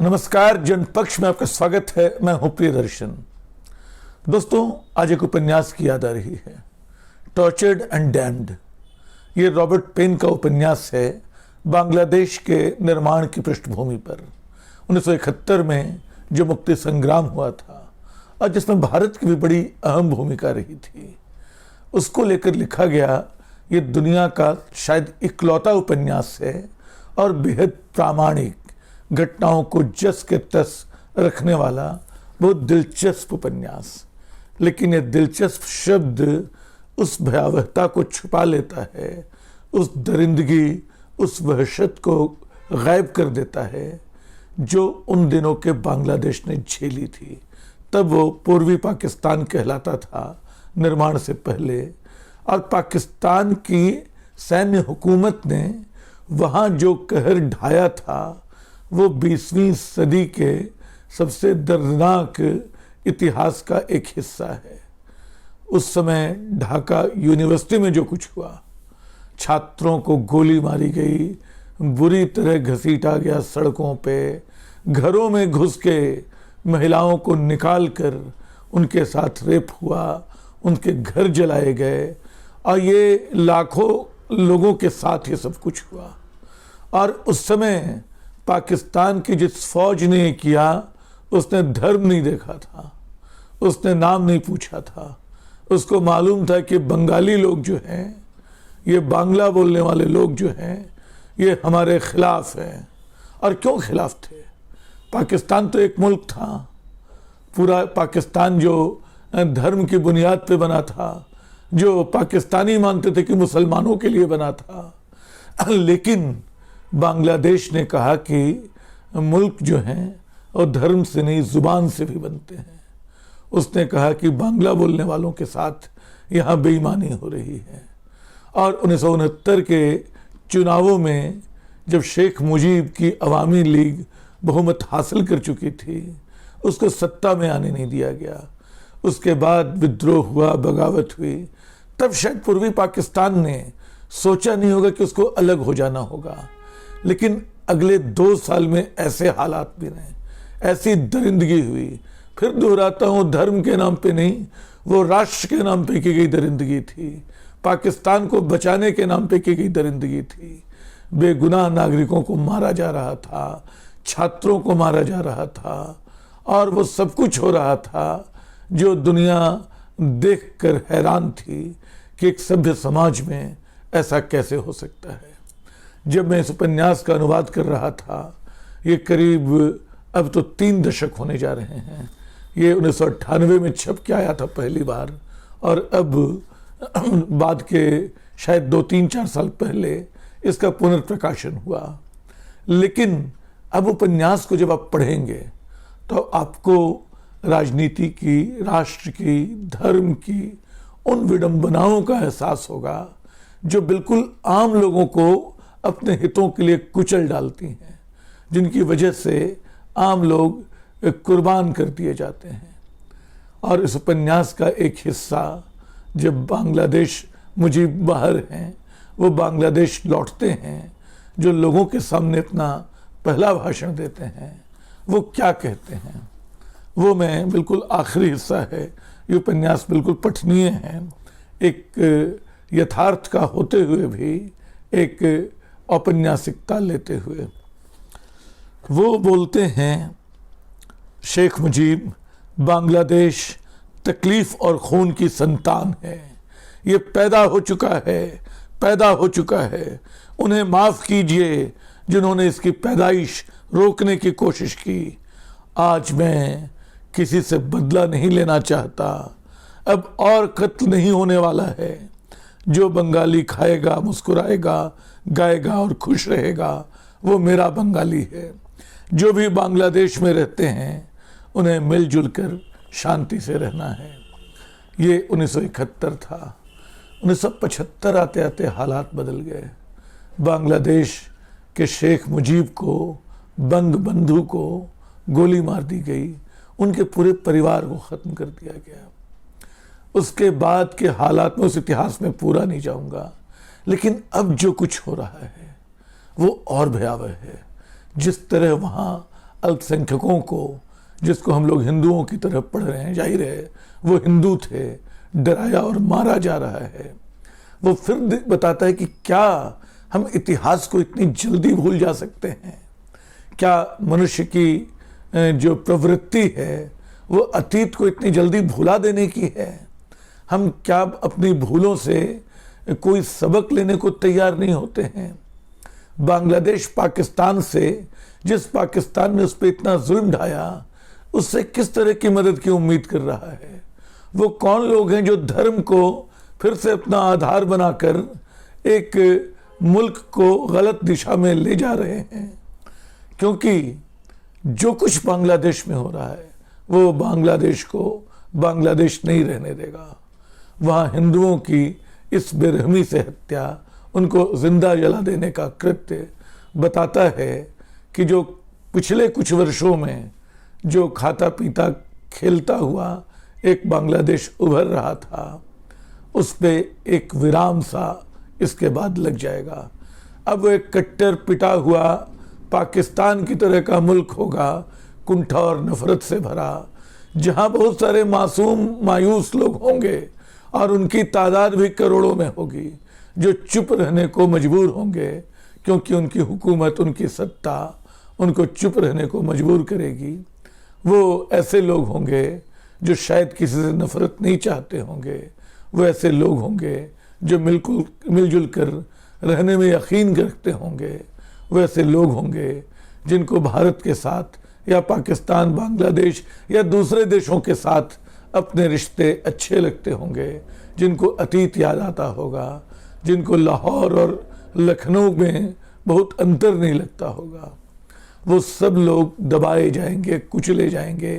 नमस्कार, जनपक्ष में आपका स्वागत है। मैं हूं प्रियदर्शन। दोस्तों, आज एक उपन्यास की याद आ रही है, टॉर्चर्ड एंड डैम्ड। ये रॉबर्ट पेन का उपन्यास है, बांग्लादेश के निर्माण की पृष्ठभूमि पर 1971 में जो मुक्ति संग्राम हुआ था और जिसमें भारत की भी बड़ी अहम भूमिका रही थी, उसको लेकर लिखा गया ये दुनिया का शायद इकलौता उपन्यास है और बेहद प्रामाणिक, घटनाओं को जस के तस रखने वाला बहुत दिलचस्प उपन्यास। लेकिन यह दिलचस्प शब्द उस भयावहता को छुपा लेता है, उस दरिंदगी, उस वहशत को गायब कर देता है जो उन दिनों के बांग्लादेश ने झेली थी। तब वो पूर्वी पाकिस्तान कहलाता था निर्माण से पहले, और पाकिस्तान की सैन्य हुकूमत ने वहाँ जो कहर ढाया था वो 20वीं सदी के सबसे दर्दनाक इतिहास का एक हिस्सा है। उस समय ढाका यूनिवर्सिटी में जो कुछ हुआ, छात्रों को गोली मारी गई, बुरी तरह घसीटा गया सड़कों पे, घरों में घुस के महिलाओं को निकाल कर उनके साथ रेप हुआ, उनके घर जलाए गए, और ये लाखों लोगों के साथ ये सब कुछ हुआ। और उस समय पाकिस्तान की जिस फौज ने किया, उसने धर्म नहीं देखा था, उसने नाम नहीं पूछा था। उसको मालूम था कि बंगाली लोग जो हैं, ये बांग्ला बोलने वाले लोग जो हैं, ये हमारे खिलाफ हैं। और क्यों खिलाफ थे? पाकिस्तान तो एक मुल्क था, पूरा पाकिस्तान जो धर्म की बुनियाद पे बना था, जो पाकिस्तानी मानते थे कि मुसलमानों के लिए बना था। लेकिन बांग्लादेश ने कहा कि मुल्क जो हैं और धर्म से नहीं, जुबान से भी बनते हैं। उसने कहा कि बांग्ला बोलने वालों के साथ यहाँ बेईमानी हो रही है। और 1969 के चुनावों में जब शेख मुजीब की अवामी लीग बहुमत हासिल कर चुकी थी, उसको सत्ता में आने नहीं दिया गया। उसके बाद विद्रोह हुआ, बगावत हुई। तब शायद पूर्वी पाकिस्तान ने सोचा नहीं होगा कि उसको अलग हो जाना होगा। लेकिन अगले 2 साल में ऐसे हालात भी रहे, ऐसी दरिंदगी हुई। फिर दोहराता हूँ, धर्म के नाम पे नहीं, वो राष्ट्र के नाम पे की गई दरिंदगी थी, पाकिस्तान को बचाने के नाम पे की गई दरिंदगी थी। बेगुनाह नागरिकों को मारा जा रहा था, छात्रों को मारा जा रहा था, और वो सब कुछ हो रहा था जो दुनिया देखकर हैरान थी कि एक सभ्य समाज में ऐसा कैसे हो सकता है। जब मैं इस उपन्यास का अनुवाद कर रहा था, ये करीब अब तो 3 दशक होने जा रहे हैं। ये 1998 में छप के आया था पहली बार, और अब बाद के शायद 2-3-4 साल पहले इसका पुनर्प्रकाशन हुआ। लेकिन अब उपन्यास को जब आप पढ़ेंगे तो आपको राजनीति की, राष्ट्र की, धर्म की उन विडंबनाओं का एहसास होगा जो बिल्कुल आम लोगों को अपने हितों के लिए कुचल डालती हैं, जिनकी वजह से आम लोग कुर्बान कर दिए जाते हैं। और इस उपन्यास का एक हिस्सा, जब बांग्लादेश मुजीब बाहर हैं, वो बांग्लादेश लौटते हैं, जो लोगों के सामने अपना पहला भाषण देते हैं, वो क्या कहते हैं, वो मैं बिल्कुल आखिरी हिस्सा है। ये उपन्यास बिल्कुल पठनीय है, एक यथार्थ का होते हुए भी एक औपन्यासिकता लेते हुए। वो बोलते हैं, शेख मुजीब, बांग्लादेश तकलीफ और खून की संतान है। ये पैदा हो चुका है। उन्हें माफ़ कीजिए जिन्होंने इसकी पैदाइश रोकने की कोशिश की। आज मैं किसी से बदला नहीं लेना चाहता। अब और कत्ल नहीं होने वाला है। जो बंगाली खाएगा, मुस्कुराएगा, गाएगा और खुश रहेगा, वो मेरा बंगाली है। जो भी बांग्लादेश में रहते हैं, उन्हें मिलजुल कर शांति से रहना है। ये 1971 था। 1975 आते आते हालात बदल गए। बांग्लादेश के शेख मुजीब को, बंग बंधु को गोली मार दी गई, उनके पूरे परिवार को ख़त्म कर दिया गया। उसके बाद के हालात में उस इतिहास में पूरा नहीं जाऊंगा, लेकिन अब जो कुछ हो रहा है वो और भयावह है। जिस तरह वहाँ अल्पसंख्यकों को, जिसको हम लोग हिंदुओं की तरफ पढ़ रहे हैं, जाहिर है वो हिंदू थे, डराया और मारा जा रहा है। वो फिर बताता है कि क्या हम इतिहास को इतनी जल्दी भूल जा सकते हैं? क्या मनुष्य की जो प्रवृत्ति है वो अतीत को इतनी जल्दी भुला देने की है? हम क्या अपनी भूलों से कोई सबक लेने को तैयार नहीं होते हैं? बांग्लादेश पाकिस्तान से, जिस पाकिस्तान ने उस पर इतना जुल्म ढाया, उससे किस तरह की मदद की उम्मीद कर रहा है? वो कौन लोग हैं जो धर्म को फिर से अपना आधार बनाकर एक मुल्क को गलत दिशा में ले जा रहे हैं? क्योंकि जो कुछ बांग्लादेश में हो रहा है वो बांग्लादेश को बांग्लादेश नहीं रहने देगा। वहाँ हिंदुओं की इस बेरहमी से हत्या, उनको जिंदा जला देने का कृत्य बताता है कि जो पिछले कुछ वर्षों में जो खाता पीता खेलता हुआ एक बांग्लादेश उभर रहा था, उस पे एक विराम सा इसके बाद लग जाएगा। अब वो एक कट्टर पिटा हुआ पाकिस्तान की तरह का मुल्क होगा, कुंठा और नफरत से भरा, जहां बहुत सारे मासूम मायूस लोग होंगे और उनकी तादाद भी करोड़ों में होगी, जो चुप रहने को मजबूर होंगे क्योंकि उनकी हुकूमत, उनकी सत्ता उनको चुप रहने को मजबूर करेगी। वो ऐसे लोग होंगे जो शायद किसी से नफरत नहीं चाहते होंगे, वो ऐसे लोग होंगे जो मिलजुल कर रहने में यकीन रखते होंगे, वो ऐसे लोग होंगे जिनको भारत के साथ या पाकिस्तान, बांग्लादेश या दूसरे देशों के साथ अपने रिश्ते अच्छे लगते होंगे, जिनको अतीत याद आता होगा, जिनको लाहौर और लखनऊ में बहुत अंतर नहीं लगता होगा। वो सब लोग दबाए जाएंगे, कुचले जाएंगे,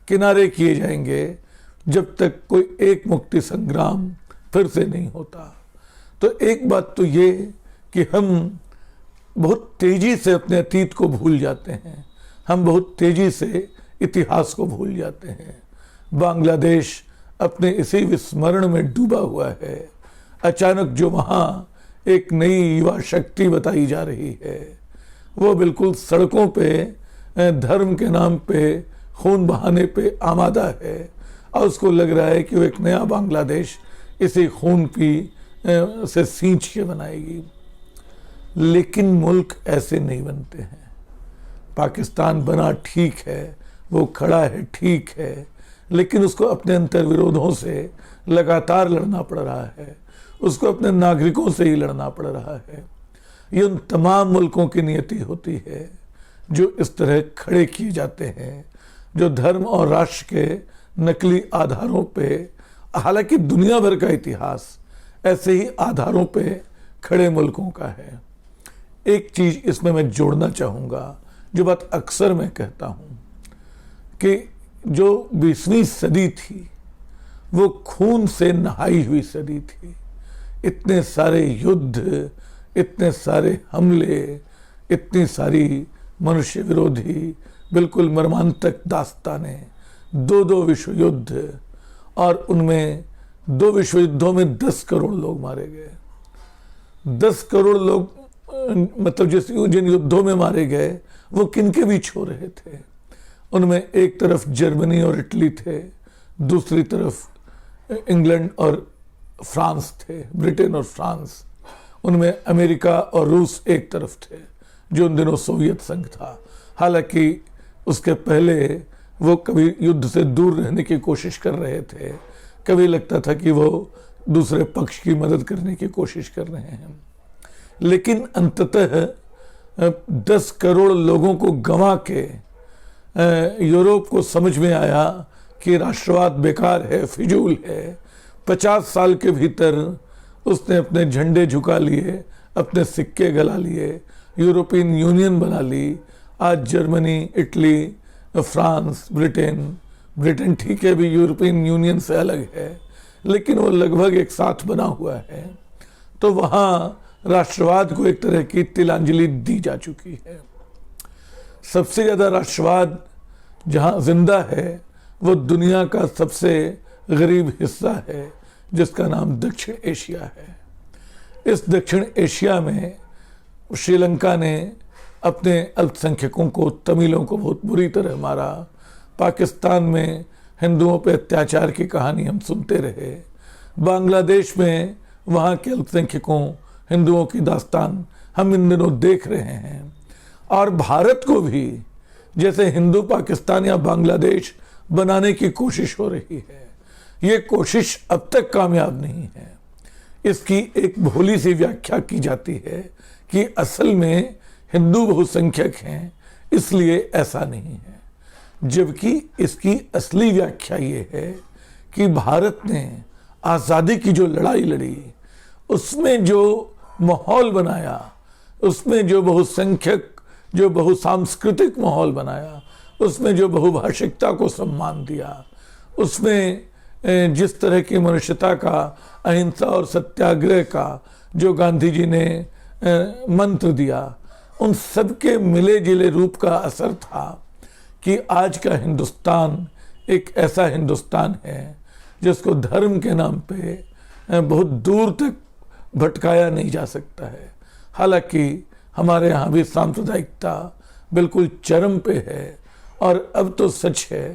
किनारे किए जाएंगे, जब तक कोई एक मुक्ति संग्राम फिर से नहीं होता। तो एक बात तो ये कि हम बहुत तेजी से अपने अतीत को भूल जाते हैं, हम बहुत तेजी से इतिहास को भूल जाते हैं। बांग्लादेश अपने इसी विस्मरण में डूबा हुआ है। अचानक जो वहाँ एक नई युवा शक्ति बताई जा रही है, वो बिल्कुल सड़कों पे धर्म के नाम पे खून बहाने पे आमादा है, और उसको लग रहा है कि वो एक नया बांग्लादेश इसी खून की से सींच के बनाएगी। लेकिन मुल्क ऐसे नहीं बनते हैं। पाकिस्तान बना ठीक है, वो खड़ा है ठीक है, लेकिन उसको अपने अंतर विरोधों से लगातार लड़ना पड़ रहा है, उसको अपने नागरिकों से ही लड़ना पड़ रहा है। ये उन तमाम मुल्कों की नियति होती है जो इस तरह खड़े किए जाते हैं, जो धर्म और राष्ट्र के नकली आधारों पे, हालांकि दुनिया भर का इतिहास ऐसे ही आधारों पे खड़े मुल्कों का है। एक चीज इसमें मैं जोड़ना चाहूँगा, जो बात अक्सर मैं कहता हूँ कि जो 20वीं सदी थी वो खून से नहाई हुई सदी थी। इतने सारे युद्ध, इतने सारे हमले, इतनी सारी मनुष्य विरोधी बिल्कुल मर्मांतक दास्तानें, दो विश्व युद्ध, और उनमें 2 विश्व युद्धों में 10 करोड़ लोग मारे गए। 10 करोड़ लोग, मतलब जिन युद्धों में मारे गए वो किनके बीच हो रहे थे? उनमें एक तरफ जर्मनी और इटली थे, दूसरी तरफ इंग्लैंड और फ्रांस थे, ब्रिटेन और फ्रांस। उनमें अमेरिका और रूस एक तरफ थे, जो उन दिनों सोवियत संघ था। हालांकि उसके पहले वो कभी युद्ध से दूर रहने की कोशिश कर रहे थे, कभी लगता था कि वो दूसरे पक्ष की मदद करने की कोशिश कर रहे हैं। लेकिन अंततः 10 करोड़ लोगों को गंवा के यूरोप को समझ में आया कि राष्ट्रवाद बेकार है, फिजूल है। 50 साल के भीतर उसने अपने झंडे झुका लिए, अपने सिक्के गला लिए, यूरोपियन यूनियन बना ली। आज जर्मनी, इटली, फ्रांस, ब्रिटेन ठीक है भी यूरोपियन यूनियन से अलग है, लेकिन वो लगभग एक साथ बना हुआ है। तो वहाँ राष्ट्रवाद को एक तरह की तिलांजलि दी जा चुकी है। सबसे ज़्यादा राष्ट्रवाद जहाँ जिंदा है वो दुनिया का सबसे गरीब हिस्सा है, जिसका नाम दक्षिण एशिया है। इस दक्षिण एशिया में श्रीलंका ने अपने अल्पसंख्यकों को, तमिलों को बहुत बुरी तरह मारा। पाकिस्तान में हिंदुओं पर अत्याचार की कहानी हम सुनते रहे। बांग्लादेश में वहाँ के अल्पसंख्यकों, हिंदुओं की दास्तान हम इन दिनों देख रहे हैं। और भारत को भी जैसे हिंदू पाकिस्तान या बांग्लादेश बनाने की कोशिश हो रही है, ये कोशिश अब तक कामयाब नहीं है। इसकी एक भोली सी व्याख्या की जाती है कि असल में हिंदू बहुसंख्यक हैं इसलिए ऐसा नहीं है, जबकि इसकी असली व्याख्या ये है कि भारत ने आज़ादी की जो लड़ाई लड़ी, उसमें जो माहौल बनाया, उसमें जो बहुसंख्यक, जो बहुसांस्कृतिक माहौल बनाया, उसमें जो बहुभाषिकता को सम्मान दिया, उसमें जिस तरह की मनुष्यता का, अहिंसा और सत्याग्रह का जो गांधी जी ने मंत्र दिया, उन सब के मिले जुले रूप का असर था कि आज का हिंदुस्तान एक ऐसा हिंदुस्तान है जिसको धर्म के नाम पे बहुत दूर तक भटकाया नहीं जा सकता है। हालांकि हमारे यहाँ भी सांप्रदायिकता बिल्कुल चरम पे है और अब तो सच है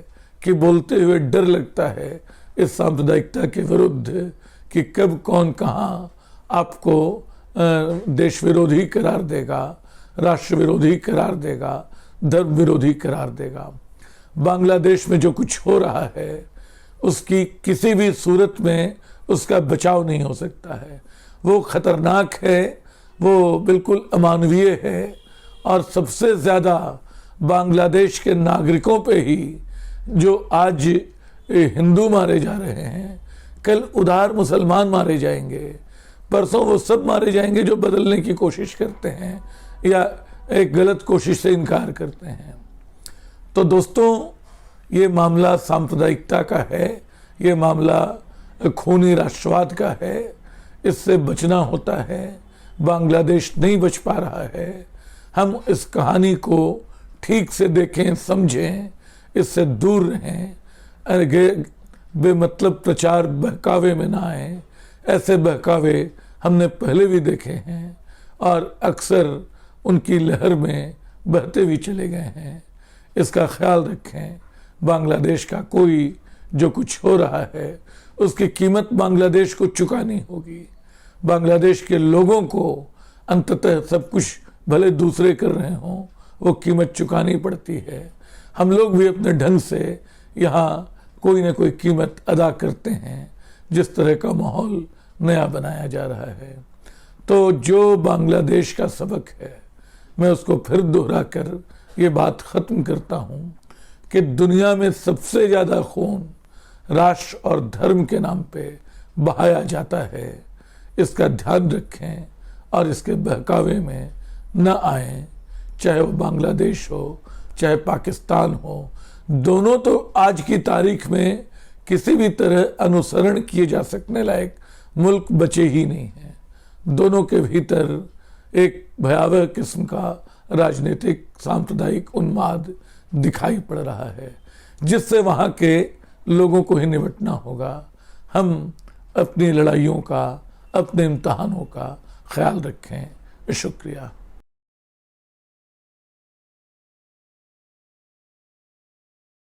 कि बोलते हुए डर लगता है इस सांप्रदायिकता के विरुद्ध कि कब कौन कहाँ आपको देश विरोधी करार देगा, राष्ट्र विरोधी करार देगा, धर्म विरोधी करार देगा। बांग्लादेश में जो कुछ हो रहा है उसकी किसी भी सूरत में उसका बचाव नहीं हो सकता है। वो खतरनाक है, वो बिल्कुल अमानवीय है और सबसे ज़्यादा बांग्लादेश के नागरिकों पे ही जो आज हिंदू मारे जा रहे हैं, कल उधार मुसलमान मारे जाएंगे, परसों वो सब मारे जाएंगे जो बदलने की कोशिश करते हैं या एक गलत कोशिश से इनकार करते हैं। तो दोस्तों, ये मामला सांप्रदायिकता का है, ये मामला खूनी राष्ट्रवाद का है, इससे बचना होता है। बांग्लादेश नहीं बच पा रहा है। हम इस कहानी को ठीक से देखें, समझें, इससे दूर रहें, बेमतलब प्रचार बहकावे में ना आए। ऐसे बहकावे हमने पहले भी देखे हैं और अक्सर उनकी लहर में बहते भी चले गए हैं। इसका ख्याल रखें। बांग्लादेश का कोई जो कुछ हो रहा है उसकी कीमत बांग्लादेश को चुकानी होगी। बांग्लादेश के लोगों को अंततः सब कुछ भले दूसरे कर रहे हों, वो कीमत चुकानी पड़ती है। हम लोग भी अपने ढंग से यहाँ कोई ना कोई कीमत अदा करते हैं जिस तरह का माहौल नया बनाया जा रहा है। तो जो बांग्लादेश का सबक है, मैं उसको फिर दोहरा कर ये बात ख़त्म करता हूँ कि दुनिया में सबसे ज़्यादा खून राष्ट्र और धर्म के नाम पे बहाया जाता है। इसका ध्यान रखें और इसके बहकावे में न आएं। चाहे वो बांग्लादेश हो, चाहे पाकिस्तान हो, दोनों तो आज की तारीख में किसी भी तरह अनुसरण किए जा सकने लायक मुल्क बचे ही नहीं हैं। दोनों के भीतर एक भयावह किस्म का राजनीतिक सांप्रदायिक उन्माद दिखाई पड़ रहा है, जिससे वहाँ के लोगों को ही निपटना होगा। हम अपनी लड़ाइयों का, अपने इम्तहानों का ख्याल रखें। शुक्रिया।